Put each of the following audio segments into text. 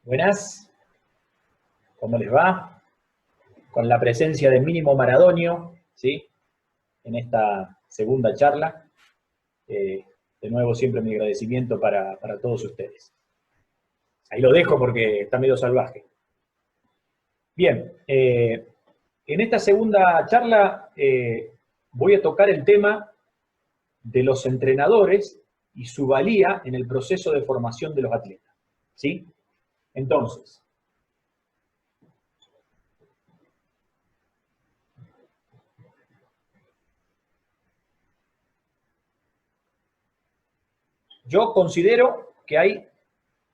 Buenas, ¿cómo les va? Con la presencia de Mínimo Maradonio, ¿sí? En esta segunda charla. De nuevo, siempre mi agradecimiento para todos ustedes. Ahí lo dejo porque está medio salvaje. Bien, en esta segunda charla voy a tocar el tema de los entrenadores y su valía en el proceso de formación de los atletas, ¿sí? Entonces, yo considero que hay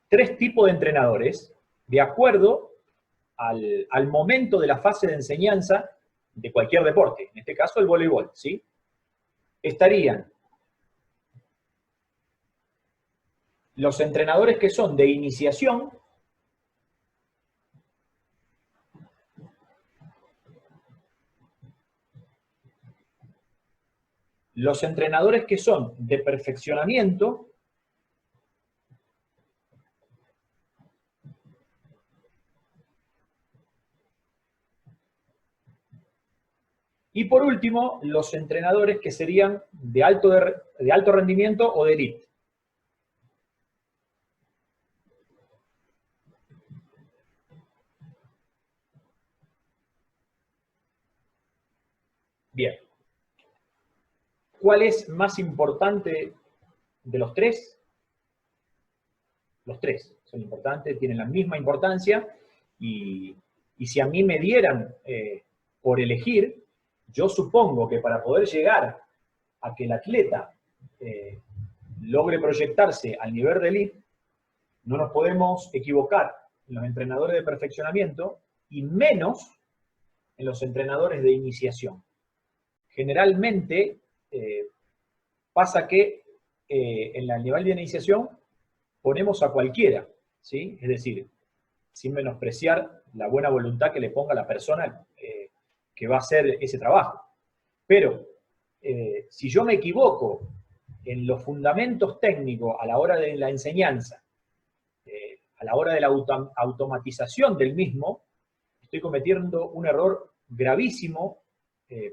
tres tipos de entrenadores de acuerdo al momento de la fase de enseñanza de cualquier deporte, en este caso el voleibol, ¿sí? Estarían los entrenadores que son de iniciación, los entrenadores que son de perfeccionamiento, y por último, los entrenadores que serían de alto rendimiento o de élite. Bien. ¿Cuál es más importante de los tres? Los tres son importantes, tienen la misma importancia, y si a mí me dieran por elegir, yo supongo que para poder llegar a que el atleta logre proyectarse al nivel de elite, no nos podemos equivocar en los entrenadores de perfeccionamiento y menos en los entrenadores de iniciación. Generalmente pasa que en el nivel de iniciación ponemos a cualquiera, ¿sí? Es decir, sin menospreciar la buena voluntad que le ponga la persona que va a hacer ese trabajo. Pero si yo me equivoco en los fundamentos técnicos a la hora de la enseñanza, a la hora de la automatización del mismo, estoy cometiendo un error gravísimo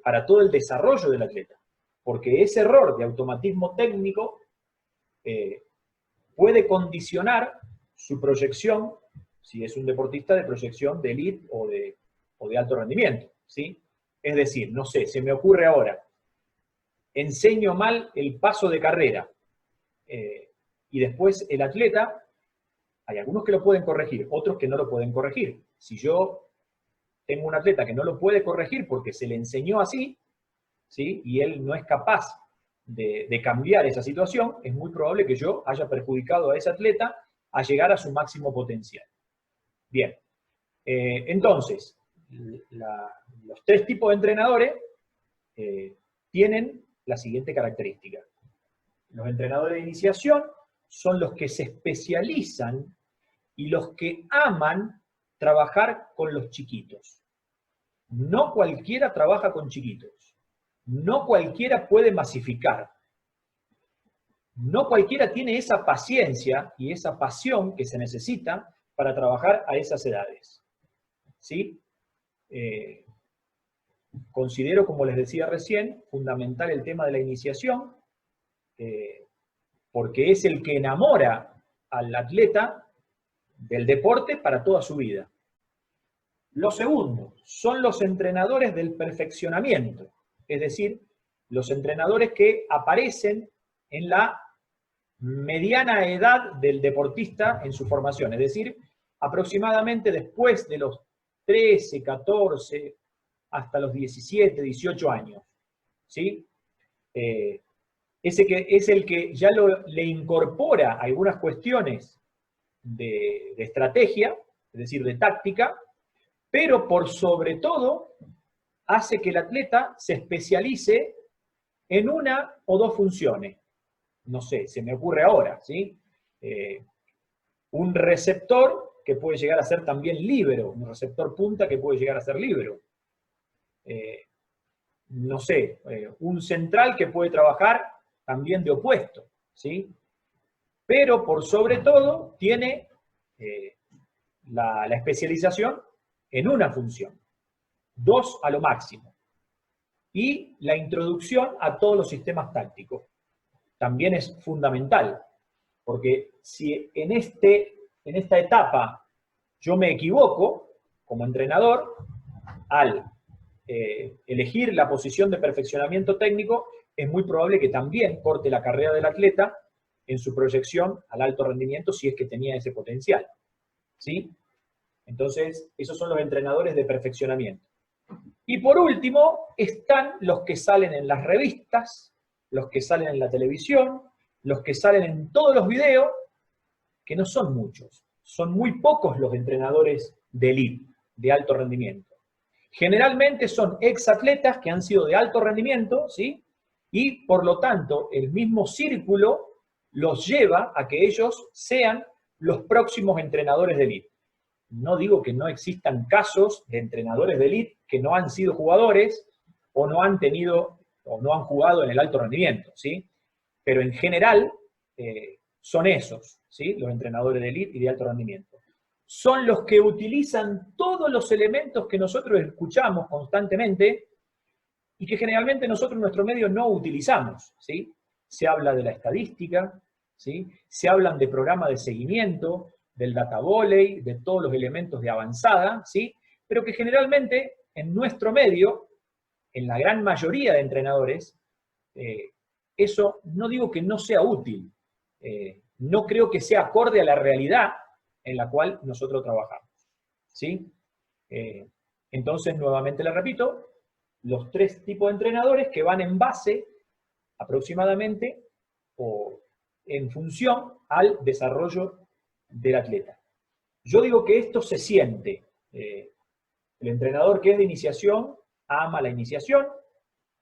para todo el desarrollo del atleta. Porque ese error de automatismo técnico puede condicionar su proyección, si es un deportista, de proyección de elite o de alto rendimiento, ¿sí? Es decir, no sé, se me ocurre ahora, enseño mal el paso de carrera y después el atleta, hay algunos que lo pueden corregir, otros que no lo pueden corregir. Si yo tengo un atleta que no lo puede corregir porque se le enseñó así, ¿sí? Y él no es capaz de cambiar esa situación, es muy probable que yo haya perjudicado a ese atleta a llegar a su máximo potencial. Bien, entonces, los tres tipos de entrenadores tienen la siguiente característica. Los entrenadores de iniciación son los que se especializan y los que aman trabajar con los chiquitos. No cualquiera trabaja con chiquitos. No cualquiera puede masificar. No cualquiera tiene esa paciencia y esa pasión que se necesita para trabajar a esas edades. ¿Sí? Considero, como les decía recién, fundamental el tema de la iniciación, porque es el que enamora al atleta del deporte para toda su vida. Lo segundo, son los entrenadores del perfeccionamiento, es decir, los entrenadores que aparecen en la mediana edad del deportista en su formación, es decir, aproximadamente después de los 13, 14, hasta los 17, 18 años, ¿sí? Ese que es el que ya le incorpora algunas cuestiones de estrategia, es decir, de táctica, pero por sobre todo hace que el atleta se especialice en una o dos funciones. No sé, se me ocurre ahora, ¿sí? Un receptor que puede llegar a ser también líbero, un receptor punta que puede llegar a ser líbero. No sé, un central que puede trabajar también de opuesto, ¿sí? Pero por sobre todo tiene la especialización en una función, 2 a lo máximo. Y la introducción a todos los sistemas tácticos. También es fundamental, porque si en esta etapa yo me equivoco como entrenador, al elegir la posición de perfeccionamiento técnico, es muy probable que también corte la carrera del atleta en su proyección al alto rendimiento si es que tenía ese potencial. ¿Sí? Entonces, esos son los entrenadores de perfeccionamiento. Y por último, están los que salen en las revistas, los que salen en la televisión, los que salen en todos los videos, que no son muchos. Son muy pocos los entrenadores de elite, de alto rendimiento. Generalmente son exatletas que han sido de alto rendimiento, ¿sí? Y por lo tanto, el mismo círculo los lleva a que ellos sean los próximos entrenadores de elite. No digo que no existan casos de entrenadores de elite que no han sido jugadores o no han tenido o no han jugado en el alto rendimiento, ¿sí? Pero en general son esos, ¿sí? Los entrenadores de elite y de alto rendimiento. Son los que utilizan todos los elementos que nosotros escuchamos constantemente y que generalmente nosotros en nuestro medio no utilizamos, ¿sí? Se habla de la estadística, ¿sí? Se hablan de programas de seguimiento, del data volley, de todos los elementos de avanzada, ¿sí? Pero que generalmente en nuestro medio, en la gran mayoría de entrenadores, eso no digo que no sea útil, no creo que sea acorde a la realidad en la cual nosotros trabajamos, ¿sí? Entonces, nuevamente le repito, los 3 tipos de entrenadores que van en base, aproximadamente, o en función al desarrollo del atleta. Yo digo que esto se siente. El entrenador que es de iniciación ama la iniciación,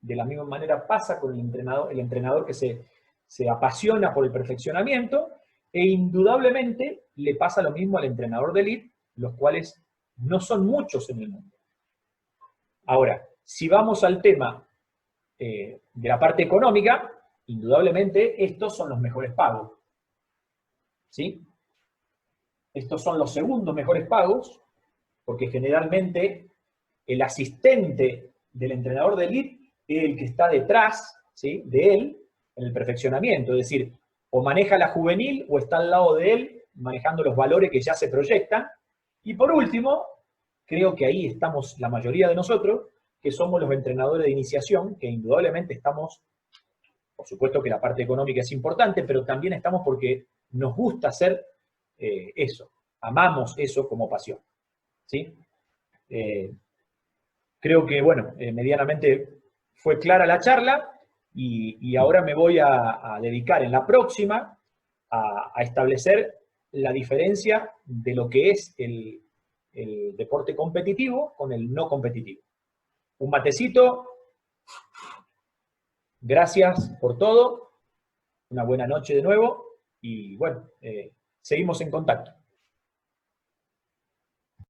de la misma manera pasa con el entrenador que se apasiona por el perfeccionamiento, e indudablemente le pasa lo mismo al entrenador de elite, los cuales no son muchos en el mundo. Ahora, si vamos al tema de la parte económica, indudablemente estos son los mejores pagos. ¿Sí? Estos son los segundos mejores pagos, porque generalmente el asistente del entrenador de elite es el que está detrás, ¿sí?, de él en el perfeccionamiento, es decir, o maneja la juvenil o está al lado de él manejando los valores que ya se proyectan. Y por último, creo que ahí estamos la mayoría de nosotros, que somos los entrenadores de iniciación, que indudablemente estamos, por supuesto que la parte económica es importante, pero también estamos porque nos gusta hacer eso, amamos eso como pasión, ¿sí? Creo que, bueno, medianamente fue clara la charla y ahora me voy a dedicar en la próxima a establecer la diferencia de lo que es el deporte competitivo con el no competitivo. Un matecito, gracias por todo, una buena noche de nuevo y bueno, seguimos en contacto.